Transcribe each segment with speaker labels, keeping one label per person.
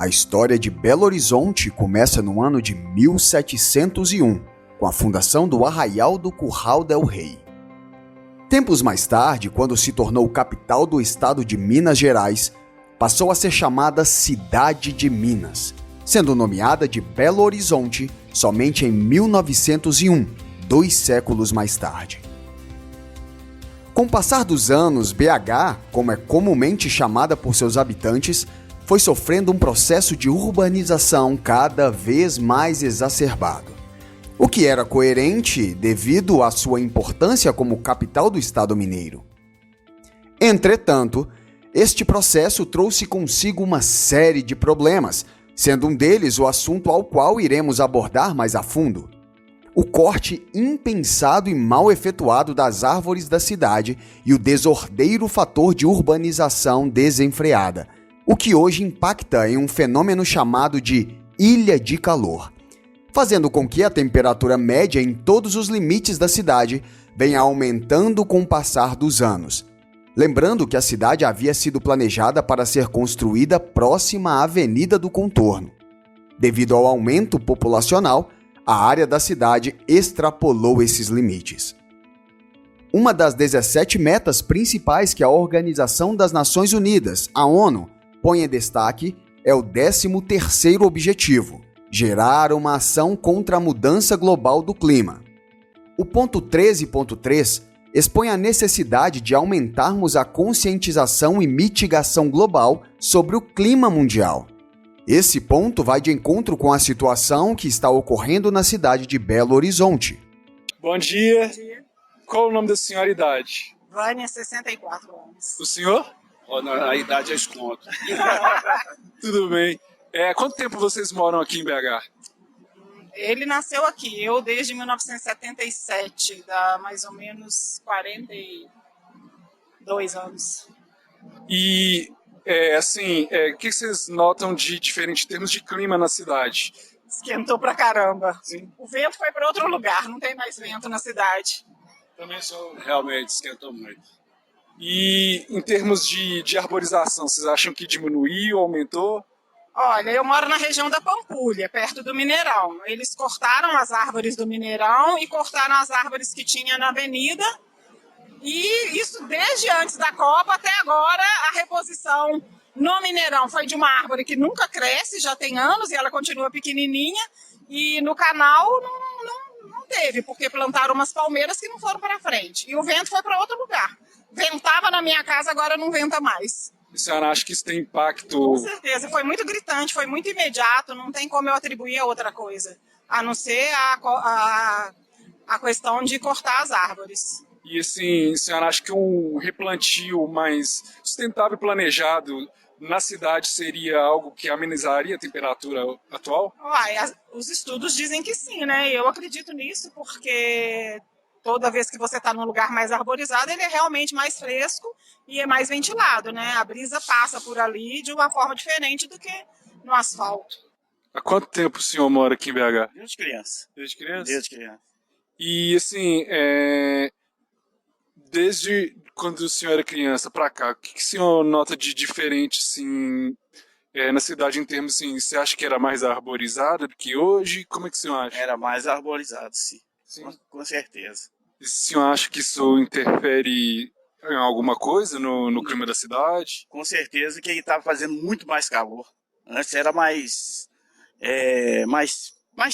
Speaker 1: A história de Belo Horizonte começa no ano de 1701, com a fundação do Arraial do Curral del Rei. Tempos mais tarde, quando se tornou capital do estado de Minas Gerais, passou a ser chamada Cidade de Minas, sendo nomeada de Belo Horizonte somente em 1901, 2 séculos mais tarde. Com o passar dos anos, BH, como é comumente chamada por seus habitantes, foi sofrendo um processo de urbanização cada vez mais exacerbado, o que era coerente devido à sua importância como capital do estado mineiro. Entretanto, este processo trouxe consigo uma série de problemas, sendo um deles o assunto ao qual iremos abordar mais a fundo: o corte impensado e mal efetuado das árvores da cidade e o desordeiro fator de urbanização desenfreada, o que hoje impacta em um fenômeno chamado de ilha de calor, fazendo com que a temperatura média em todos os limites da cidade venha aumentando com o passar dos anos. Lembrando que a cidade havia sido planejada para ser construída próxima à Avenida do Contorno. Devido ao aumento populacional, a área da cidade extrapolou esses limites. Uma das 17 metas principais que a Organização das Nações Unidas, a ONU, põe em destaque é o 13º objetivo: gerar uma ação contra a mudança global do clima. O ponto 13.3 expõe a necessidade de aumentarmos a conscientização e mitigação global sobre o clima mundial. Esse ponto vai de encontro com a situação que está ocorrendo na cidade de Belo Horizonte.
Speaker 2: Bom dia.
Speaker 3: Bom dia.
Speaker 2: Qual o nome da senhora e idade?
Speaker 3: Vânia, 64 anos.
Speaker 2: O senhor?
Speaker 4: A idade é esconto.
Speaker 2: Tudo bem. Quanto tempo vocês moram aqui em BH?
Speaker 3: Ele nasceu aqui, eu desde 1977, dá mais ou menos 42 anos.
Speaker 2: E, o que vocês notam de diferente em termos de clima na cidade?
Speaker 3: Esquentou pra caramba.
Speaker 2: Sim.
Speaker 3: O vento foi para outro lugar, não tem mais vento na cidade.
Speaker 2: Também sou.
Speaker 4: Realmente esquentou muito.
Speaker 2: E em termos de arborização, vocês acham que diminuiu, aumentou?
Speaker 3: Olha, eu moro na região da Pampulha, perto do Mineirão. Eles cortaram as árvores do Mineirão e cortaram as árvores que tinha na avenida. E isso desde antes da Copa até agora, a reposição no Mineirão foi de uma árvore que nunca cresce, já tem anos e ela continua pequenininha. E no canal não teve, porque plantaram umas palmeiras que não foram para frente. E o vento foi para outro lugar. Ventava na minha casa, agora não venta mais.
Speaker 2: A senhora acha que isso tem impacto?
Speaker 3: Com certeza, foi muito gritante, foi muito imediato, não tem como eu atribuir a outra coisa, a não ser a questão de cortar as árvores.
Speaker 2: E assim, a senhora acha que um replantio mais sustentável e planejado na cidade seria algo que amenizaria a temperatura atual?
Speaker 3: Os estudos dizem que sim, né? Eu acredito nisso porque toda vez que você está num lugar mais arborizado, ele é realmente mais fresco e é mais ventilado, né? A brisa passa por ali de uma forma diferente do que no asfalto.
Speaker 2: Há quanto tempo o senhor mora aqui em BH?
Speaker 4: Desde criança.
Speaker 2: Desde criança?
Speaker 4: Desde criança.
Speaker 2: E assim, desde quando o senhor era criança para cá, o que o senhor nota de diferente assim, na cidade em termos assim, você acha que era mais arborizada do que hoje? Como é que o senhor acha?
Speaker 4: Era mais arborizado, sim.
Speaker 2: Sim.
Speaker 4: Com certeza.
Speaker 2: E o senhor acha que isso interfere em alguma coisa no clima da cidade?
Speaker 4: Com certeza que ele estava fazendo muito mais calor. Antes era mais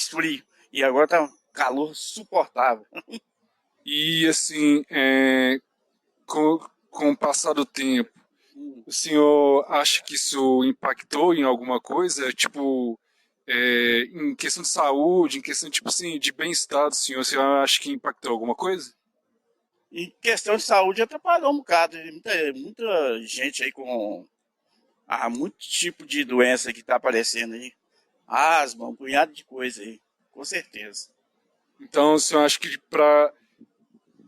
Speaker 4: frio. E agora tá calor suportável.
Speaker 2: E assim, com o passar do tempo, o senhor acha que isso impactou em alguma coisa? Tipo, em questão de saúde, em questão tipo assim, de bem-estar do senhor, o senhor acha que impactou alguma coisa?
Speaker 4: Em questão de saúde atrapalhou um bocado. Muita gente aí com muito tipo de doença que está aparecendo aí. Asma, um punhado de coisa aí. Com certeza.
Speaker 2: Então o senhor acha que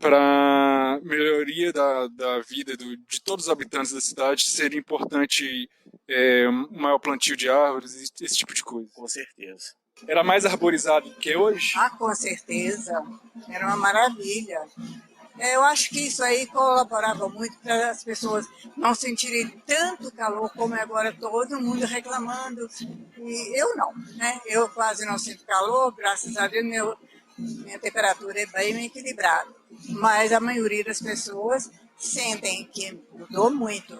Speaker 2: para melhoria da vida de todos os habitantes da cidade seria importante um maior plantio de árvores, esse tipo de coisa?
Speaker 4: Com certeza.
Speaker 2: Era mais arborizado do que hoje?
Speaker 5: Ah, com certeza. Era uma maravilha. Eu acho que isso aí colaborava muito para as pessoas não sentirem tanto calor como é agora, todo mundo reclamando. E eu não, né? Eu quase não sinto calor, graças a Deus minha temperatura é bem equilibrada. Mas a maioria das pessoas sentem que mudou muito.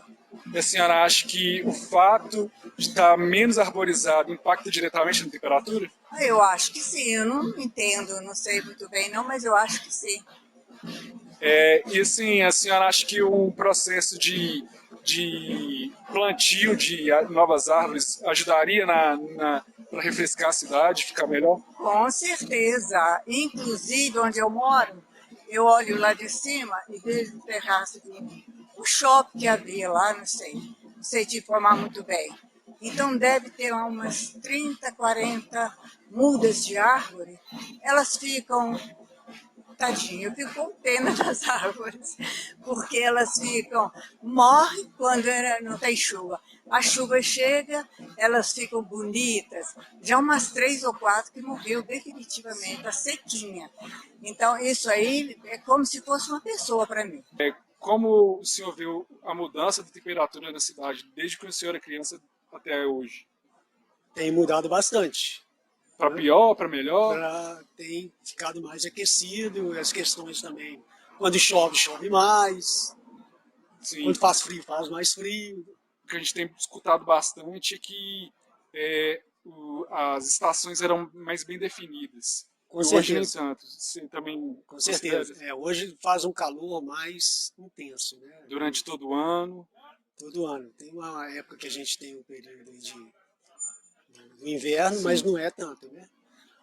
Speaker 2: E a senhora acha que o fato de estar menos arborizado impacta diretamente na temperatura?
Speaker 5: Eu acho que sim, eu não entendo, não sei muito bem não, mas eu acho que sim.
Speaker 2: E assim, a senhora acha que o processo de plantio de novas árvores ajudaria para refrescar a cidade, ficar melhor?
Speaker 5: Com certeza. Inclusive, onde eu moro, eu olho lá de cima e vejo o terraço o shopping que havia lá, não sei te informar muito bem. Então deve ter umas 30, 40 mudas de árvore. Elas ficam, tadinho, eu fico com pena das árvores, porque elas morrem quando não tem chuva. A chuva chega, elas ficam bonitas. Já umas 3 ou 4 que morreu definitivamente, a sequinha. Então isso aí é como se fosse uma pessoa para mim.
Speaker 2: Como o senhor viu a mudança de temperatura na cidade desde que o senhor era criança até hoje?
Speaker 6: Tem mudado bastante.
Speaker 2: Para pior, para melhor?
Speaker 6: Tem ficado mais aquecido, as questões também. Quando chove, chove mais. Sim. Quando faz frio, faz mais frio.
Speaker 2: O que a gente tem escutado bastante é que as estações eram mais bem definidas.
Speaker 6: Com certeza.
Speaker 2: Hoje em Santos, você também...
Speaker 6: Com certeza. Hoje faz um calor mais intenso, né?
Speaker 2: Durante todo o ano?
Speaker 6: Todo ano. Tem uma época que a gente tem um período do inverno, sim, mas não é tanto, né?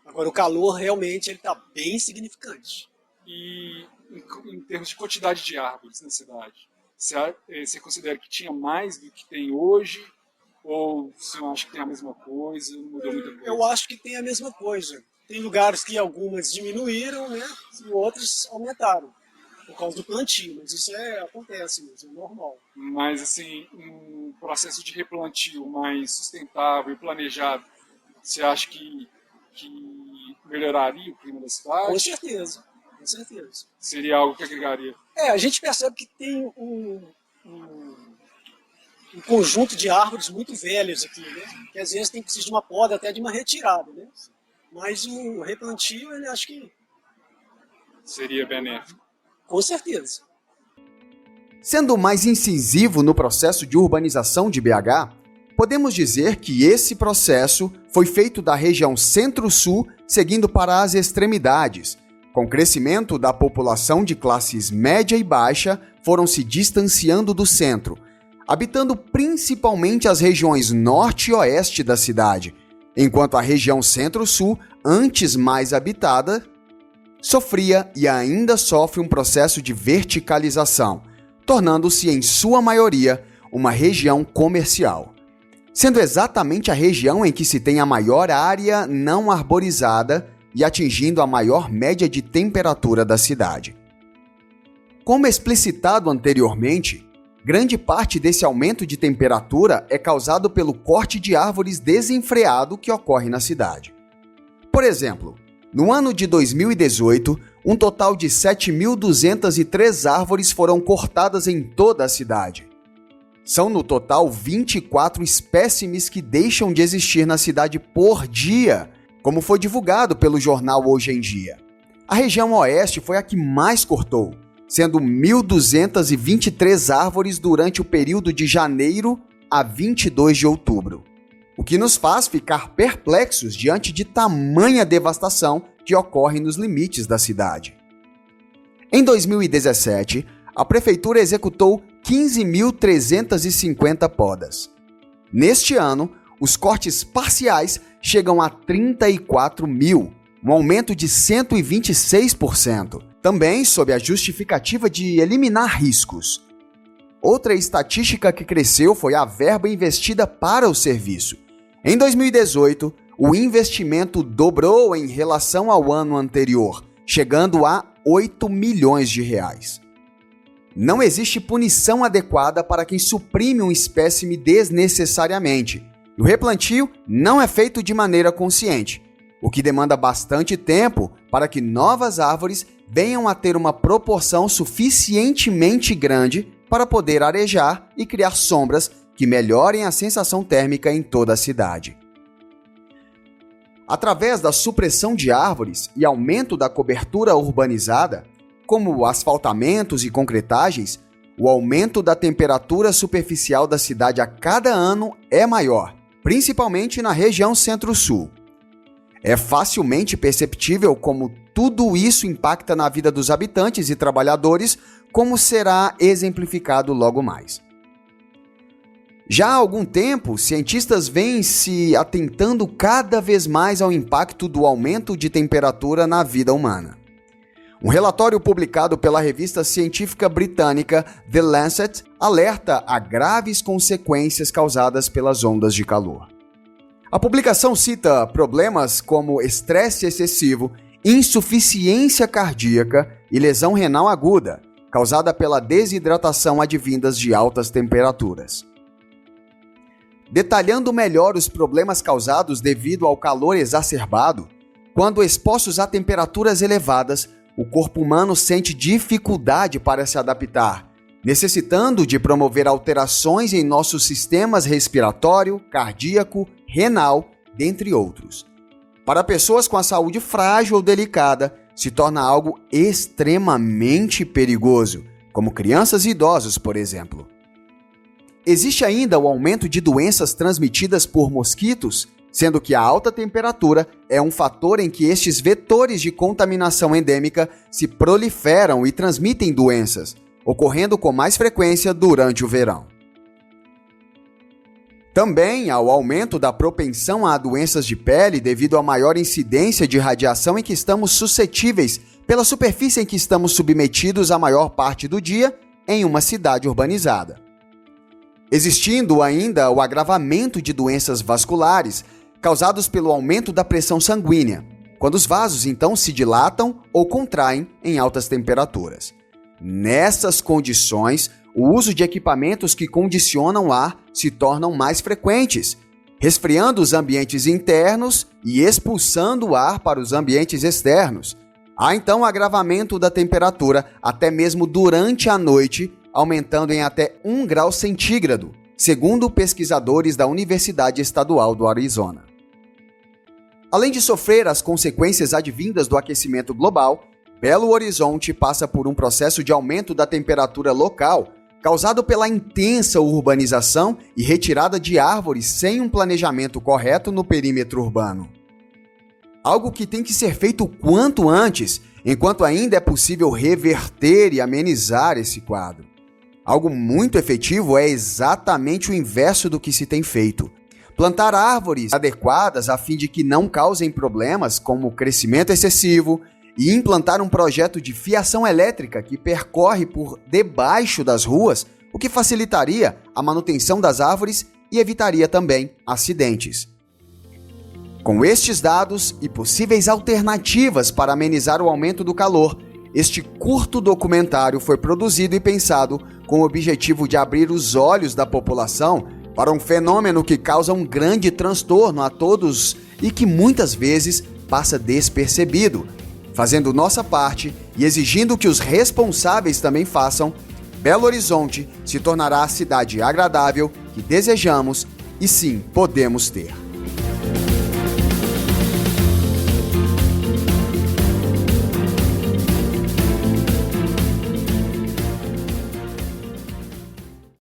Speaker 6: Agora o calor realmente está bem significante.
Speaker 2: E em termos de quantidade de árvores na cidade, você considera que tinha mais do que tem hoje? Ou você acha que tem a mesma coisa? Não mudou muita coisa?
Speaker 6: Eu acho que tem a mesma coisa. Tem lugares que algumas diminuíram, né? E outras aumentaram por causa do plantio, mas isso acontece mesmo, é normal.
Speaker 2: Mas assim, um processo de replantio mais sustentável e planejado, você acha que melhoraria o clima da cidade?
Speaker 6: Com certeza, com certeza.
Speaker 2: Seria algo que agregaria?
Speaker 6: A gente percebe que tem um conjunto de árvores muito velhas aqui, né? Que às vezes tem precisar de uma poda, até de uma retirada, né? Mas o replantio, ele acho que
Speaker 2: seria benéfico.
Speaker 6: Com certeza.
Speaker 1: Sendo mais incisivo no processo de urbanização de BH, podemos dizer que esse processo foi feito da região centro-sul seguindo para as extremidades. Com o crescimento da população de classes média e baixa, foram se distanciando do centro, habitando principalmente as regiões norte e oeste da cidade, enquanto a região centro-sul, antes mais habitada, sofria e ainda sofre um processo de verticalização, tornando-se, em sua maioria, uma região comercial, sendo exatamente a região em que se tem a maior área não arborizada e atingindo a maior média de temperatura da cidade. Como explicitado anteriormente, grande parte desse aumento de temperatura é causado pelo corte de árvores desenfreado que ocorre na cidade. Por exemplo, no ano de 2018, um total de 7.203 árvores foram cortadas em toda a cidade. São, no total, 24 espécimes que deixam de existir na cidade por dia, como foi divulgado pelo jornal Hoje em Dia. A região oeste foi a que mais cortou, sendo 1.223 árvores durante o período de janeiro a 22 de outubro. O que nos faz ficar perplexos diante de tamanha devastação que ocorre nos limites da cidade. Em 2017, a prefeitura executou 15.350 podas. Neste ano, os cortes parciais chegam a 34.000, um aumento de 126%, também sob a justificativa de eliminar riscos. Outra estatística que cresceu foi a verba investida para o serviço. Em 2018, o investimento dobrou em relação ao ano anterior, chegando a 8 milhões de reais. Não existe punição adequada para quem suprime um espécime desnecessariamente. O replantio não é feito de maneira consciente. o que demanda bastante tempo para que novas árvores venham a ter uma proporção suficientemente grande para poder arejar e criar sombras que melhorem a sensação térmica em toda a cidade. Através da supressão de árvores e aumento da cobertura urbanizada, como asfaltamentos e concretagens, o aumento da temperatura superficial da cidade a cada ano é maior, principalmente na região centro-sul. É facilmente perceptível como tudo isso impacta na vida dos habitantes e trabalhadores, como será exemplificado logo mais. Já há algum tempo, cientistas vêm se atentando cada vez mais ao impacto do aumento de temperatura na vida humana. Um relatório publicado pela revista científica britânica The Lancet alerta a graves consequências causadas pelas ondas de calor. A publicação cita problemas como estresse excessivo, insuficiência cardíaca e lesão renal aguda, causada pela desidratação advindas de altas temperaturas. Detalhando melhor os problemas causados devido ao calor exacerbado, quando expostos a temperaturas elevadas, o corpo humano sente dificuldade para se adaptar, necessitando de promover alterações em nossos sistemas respiratório, cardíaco, renal, dentre outros. Para pessoas com a saúde frágil ou delicada, se torna algo extremamente perigoso, como crianças e idosos, por exemplo. Existe ainda o aumento de doenças transmitidas por mosquitos, sendo que a alta temperatura é um fator em que estes vetores de contaminação endêmica se proliferam e transmitem doenças, ocorrendo com mais frequência durante o verão. Também há o aumento da propensão a doenças de pele devido à maior incidência de radiação em que estamos suscetíveis pela superfície em que estamos submetidos a maior parte do dia em uma cidade urbanizada. Existindo ainda o agravamento de doenças vasculares causados pelo aumento da pressão sanguínea, quando os vasos então se dilatam ou contraem em altas temperaturas. Nessas condições, o uso de equipamentos que condicionam o ar se tornam mais frequentes, resfriando os ambientes internos e expulsando o ar para os ambientes externos. Há então agravamento da temperatura até mesmo durante a noite, aumentando em até 1 grau centígrado, segundo pesquisadores da Universidade Estadual do Arizona. Além de sofrer as consequências advindas do aquecimento global, Belo Horizonte passa por um processo de aumento da temperatura local, causado pela intensa urbanização e retirada de árvores sem um planejamento correto no perímetro urbano. Algo que tem que ser feito o quanto antes, enquanto ainda é possível reverter e amenizar esse quadro. Algo muito efetivo é exatamente o inverso do que se tem feito. Plantar árvores adequadas a fim de que não causem problemas como crescimento excessivo e implantar um projeto de fiação elétrica que percorre por debaixo das ruas, o que facilitaria a manutenção das árvores e evitaria também acidentes. Com estes dados e possíveis alternativas para amenizar o aumento do calor, este curto documentário foi produzido e pensado com o objetivo de abrir os olhos da população para um fenômeno que causa um grande transtorno a todos e que muitas vezes passa despercebido. Fazendo nossa parte e exigindo que os responsáveis também façam, Belo Horizonte se tornará a cidade agradável que desejamos e sim podemos ter.